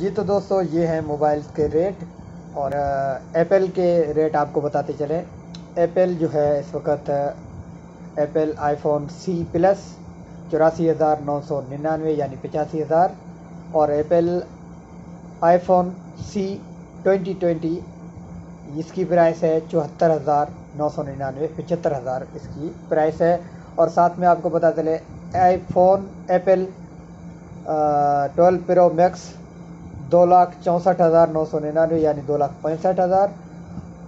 जी तो दोस्तों ये हैं मोबाइल्स के रेट और एप्पल के रेट आपको बताते चलें। एप्पल जो है इस वक्त एप्पल आईफोन सी प्लस 84,999 यानी 85,000 और एप्पल आईफोन सी 2020 इसकी प्राइस है 74,999 75,000 इसकी प्राइस है। और साथ में आपको पता चले आईफोन एप्पल 12 प्रो मैक्स 2,64,999 यानी 2,65,000।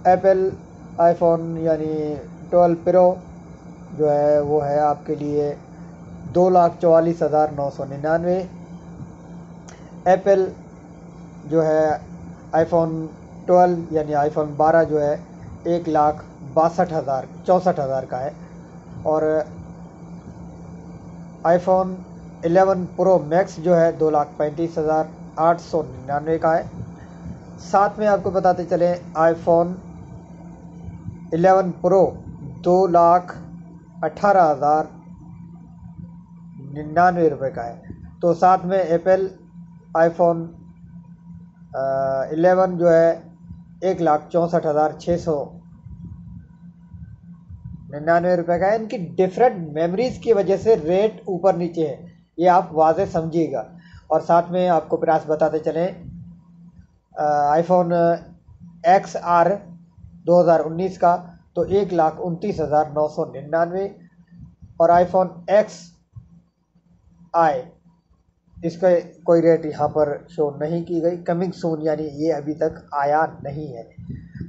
एप्पल आईफोन यानी 12 प्रो जो है वो है आपके लिए 2,44,999। एप्पल जो है आईफोन 12 यानी आईफोन 12 जो है 1,62,64,000 का है। और आईफोन 11 प्रो मैक्स जो है 2,35,899 का है। साथ में आपको बताते चलें आईफोन 11 प्रो 2,18,099 रुपये का है। तो साथ में एप्पल आईफोन 11 जो है 1,64,699 रुपये का है। इनकी डिफरेंट मेमोरीज़ की वजह से रेट ऊपर नीचे है, ये आप वाज़े समझिएगा। और साथ में आपको प्राइस बताते चलें आईफोन एक्स आर 2019 का तो 1,29,999 और आईफोन एक्स आई इसका कोई रेट यहाँ पर शो नहीं की गई, कमिंग सून यानी ये अभी तक आया नहीं है।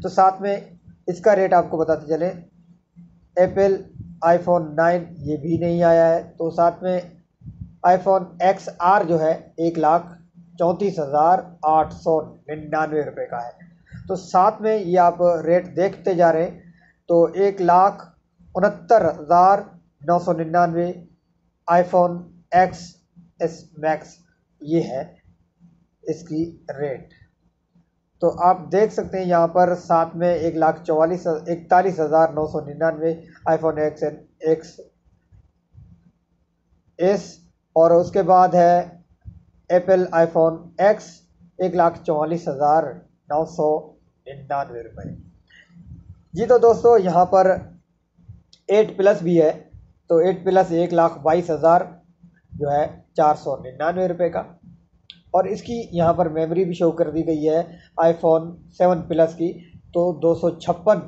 तो साथ में इसका रेट आपको बताते चलें एप्पल आईफोन 9 ये भी नहीं आया है। तो साथ में आईफोन एक्स आर जो है 1,34,899 रुपये का है। तो साथ में ये आप रेट देखते जा रहे हैं तो 1,69,999 आईफोन एक्स एस मैक्स ये है इसकी रेट। तो आप देख सकते हैं यहाँ पर साथ में 1,41,999 आईफोन एक्स एस और उसके बाद है एप्पल आईफोन एक्स 1,44,999 रुपये। जी तो दोस्तों यहाँ पर 8 प्लस भी है तो 8 प्लस 1,22,000 जो है 499 रुपये का। और इसकी यहाँ पर मेमोरी भी शो कर दी गई है आईफोन 7 प्लस की तो 256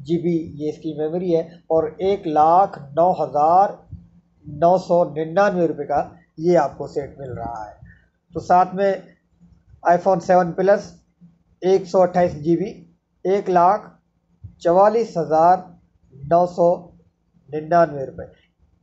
GB ये इसकी मेमोरी है और 1,09,999 रुपये का ये आपको सेट मिल रहा है। तो साथ में आईफोन 7 प्लस 128 GB 1,44,999 रुपये।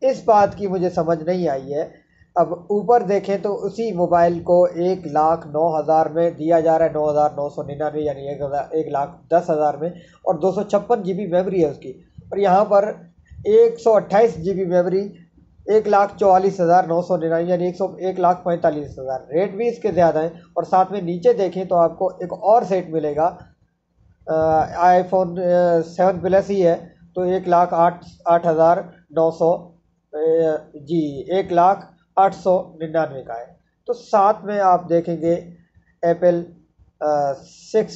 इस बात की मुझे समझ नहीं आई है। अब ऊपर देखें तो उसी मोबाइल को 1,09,000 में दिया जा रहा है 9,999 यानी 1,10,000 में और 256 GB मेमोरी है उसकी। और यहाँ पर 128 GB मेमोरी 1,44,999 यानी 1,45,000 रेट भी इसके ज़्यादा है। और साथ में नीचे देखें तो आपको एक और सेट मिलेगा आईफोन 7 प्लस ही है तो 1,08,900 जी 1,08,99 का है। तो साथ में आप देखेंगे एप्पल 6S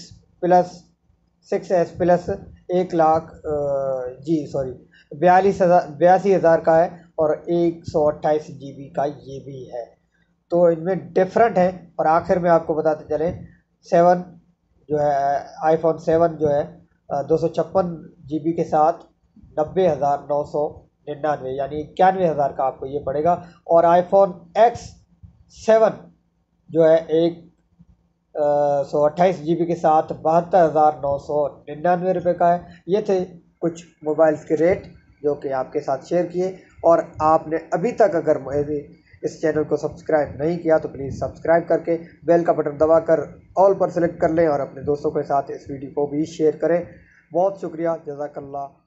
प्लस 82,000 का है और 128 GB का ये भी है। तो इनमें डिफरेंट है। और आखिर में आपको बताते चलें 7 जो है आईफोन 7 जो है 256 GB के साथ 90,999 यानी 91,000 का आपको ये पड़ेगा। और आईफोन एक्स 7 जो है 128 GB के साथ 72,999 रुपये का है। ये थे कुछ मोबाइल्स के रेट जो कि आपके साथ शेयर किए। और आपने अभी तक अगर इस चैनल को सब्सक्राइब नहीं किया तो प्लीज़ सब्सक्राइब करके बेल का बटन दबाकर ऑल पर सेलेक्ट कर लें और अपने दोस्तों के साथ इस वीडियो को भी शेयर करें। बहुत शुक्रिया, जज़ाकल्लाह।